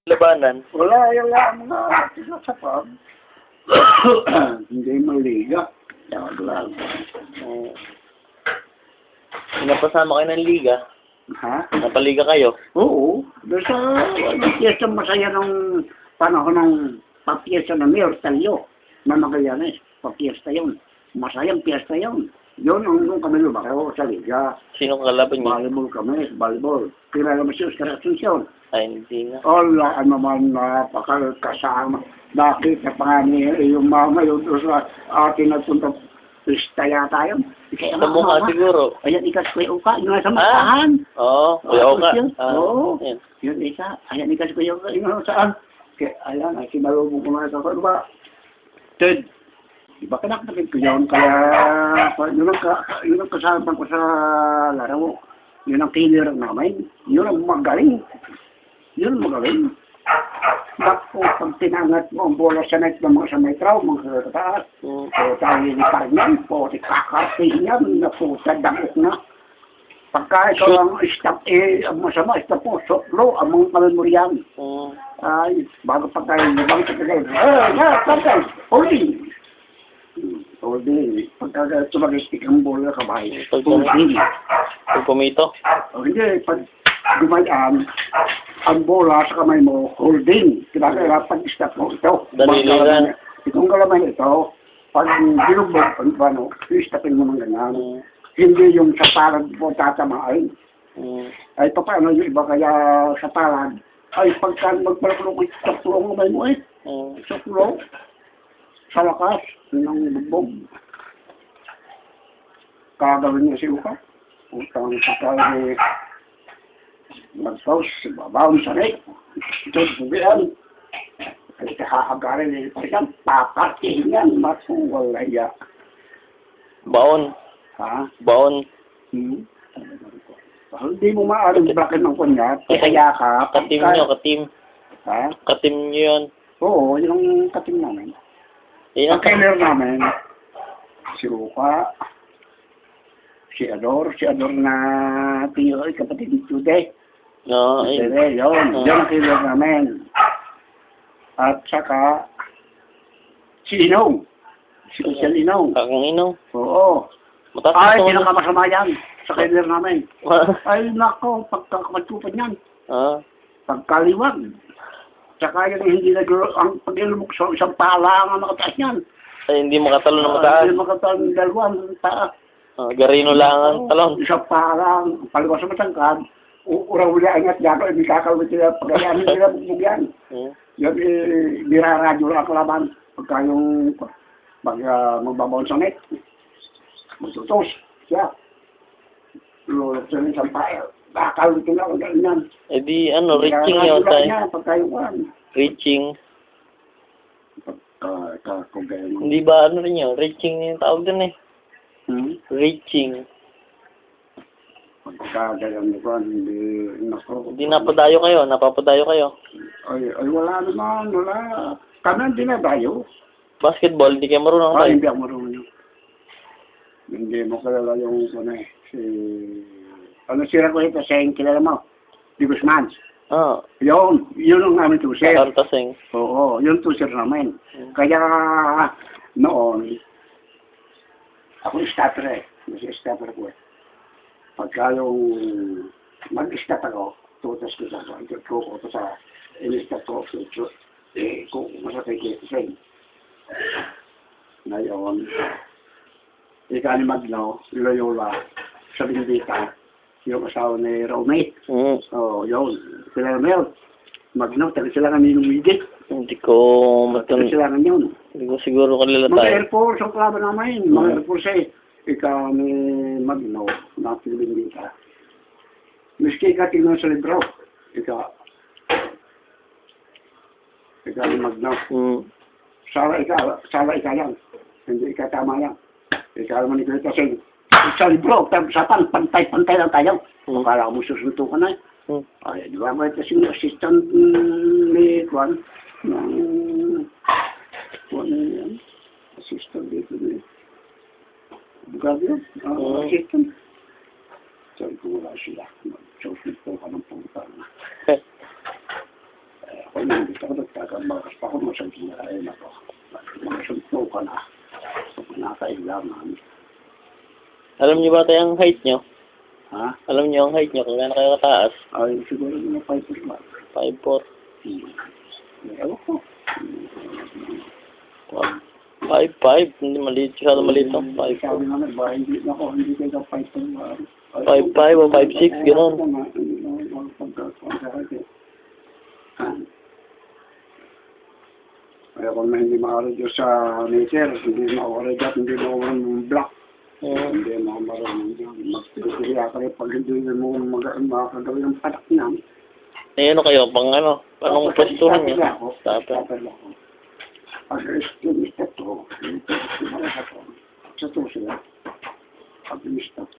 Labanan. Wala yung mga sa pub. Hindi maliga. Lang. Napasama kayo ng liga. Ha? Napaliga kayo. Oo. Doon sa piyesta masaya ng panahon ng papiyesta ng Mayor Talyo na Magallanes. Papiyesta yun. Masayang piyesta yun. Yun ang nung kami lumakaw sa liga. Sino kalaban niyo? Volleyball kami, volleyball. Kilala mo si Oscar Asuncion. Ay, hindi na. Wala naman napakasama. Bakit na pa nga yung mama yun sa atin nagpunta pista yata yun. Kaya Sa mukha siguro. Ayan, ikas Kuya Uka, yung nasa makahan. Oo, Kuya Oka. Oo. Yan. Yun isa. Ayan, ikas Kuya Uka, yung saan. Kaya, ayan, ay sinalubong ko na sa ba? Ted, di ba kinakapagin ko yun? Kaya, yun ang kasama ko sa laro. Yun ang killer namin. Yun ang magaling. Yun magaling. Bakit pag tinangat mo ang bola sa net ng mga sa metraw, mga kataas, o tayo ni Carmen, po, si kakartihin niya, na puta, dangok na. Pagka ikaw ang stop, ang masama, stop mo, soplo, ang mga pamemoryan. Ay, bago pa tayo, ibang tagay, tagay, holding. Holding. Pagka tumagistik ang bola, kabay, holding. Pag pumito? O hindi, pag dumayaan, ang bola sa kamay mo, holding. Diba kaya pag-stop mo ito? Daliligan. Itong kalaman ito, pag binubog, ano, i-stopin mo ng ganyan. Hindi yung sa palad mo tatamain. Ay, paano yung iba kaya sa palad? Ay, pagka magpalakulong, stop mo ang kamay mo stop mo. Sa lakas, ng bubog. Kagawin niya si Uka. Utang pagka mag-pause, babawin sa rin. Ito, bubihan. Kasi kakagarin nito siyang papartihin yan, masuwalaya. Baon. Ha? Baon. Hindi mo maaaring bracket ng kunyat, kaya ka. Katim nyo, katim. Ha? Katim nyo yun. Oo, yung katim namin. Ang killer namin, si Ruka, si Ador na tiyo, kapatid ni Tude. No, Yun, yun ang killer namin. At saka, si Inong. Si Kusyal Inong. Kakang Inong. Oo. Ay, pinakamasama yan sa killer namin. Ay, nako, pagkakamagtupad yan. Pagkaliwag. Saka yan, hindi ang pag-ilumok sa isang pala ang nakataas yan. Ay, hindi makatalo na mataas. Hindi makatalo ng dalawang taas. Garino lang ang talon. Isang pala ang paliwas sa matangkad. Ura-ura angat gano'n, hindi kakalawin sila, pagayanin nila bugbog yan. Yan, niraradyo lang ang kalaban. Pagka yung, magbabawal sa net, magtutos siya. Lulok sa isang pael. Kakalawin sila, ang ganyan. Eh di, reaching yun tayo. Pagka yung Reaching. Kung gano'n. Hindi ba rin yun? Reaching yung tawag dun eh. Reaching. Pagkagalan ko, hindi, nako. Hindi napadayo kayo, napapadayo kayo. Ay, wala naman, wala. Kami hindi na tayo. Basketball, hindi kayo marunong tayo. Hindi ako marunong. Hindi mo kalala yung si... Ano sila ko ito, sayang kilala mo? Di Guzman. Yun ang namin tusir. Kartaseng. Oo, yun tusir namin. Kaya noon, ako stopper Kasi stopper ko Pagka yung mag-stop ako, tutas ko sa ko sa in-stop ko. Kung masakay ko sa ngayon, ika ni Magno, Loyola, sa Bindita, yung asawa ni Romate. Yun. Sila Mel. Magno, taga sila kami numigit. Hindi ko Taga sila kami yun. Hindi ko siguro kalila tayo. Mga Air Force ang kalaban namin. Mga Air Force ikaw ni Magno, napilin ka. Miski ka tingnan sa libro. Ikaw ni Magno. Sala ikaw yan. Hindi ikaw tama yan. Ikaw naman ikaw kasi sa libro, sapan, pantay-pantay lang tayo. Kala mo susuntukan na. Ay, di ba mo kasi yung assistant ni Juan, assistant dito ni Bugado yun, assistant. Sabi ko wala sila. Susunod ko ka ng punta. nandito ako nagtatabakas pa ako sa ginahin ako. Mga sunto ka na. Nakailangan. Alam niyo ba tayo ang height niyo? Ha? Alam niyo ang height niyo kung gaano kayo kataas? Ay, siguro na 5 ba? 5'4". Ewan ko. 5'5". Hindi maliit. Masyado maliit to. 5'4". Sabi naman, ba, hindi ako, hindi kayo 5 ba? 5'5" o 5'6", gano'n. Kaya kung hindi makaradyo sa nature, hindi makaradyo at hindi makaradyo black. Hindi mo marunong dyan. Magpiliya ka rin pag hindi mo makagawin ng patak na. Eh, ano kayo? Pang ano? Anong pwestuhan niyo? Stopper ako. Pag estimate ito, sa to sila. Pag-stop.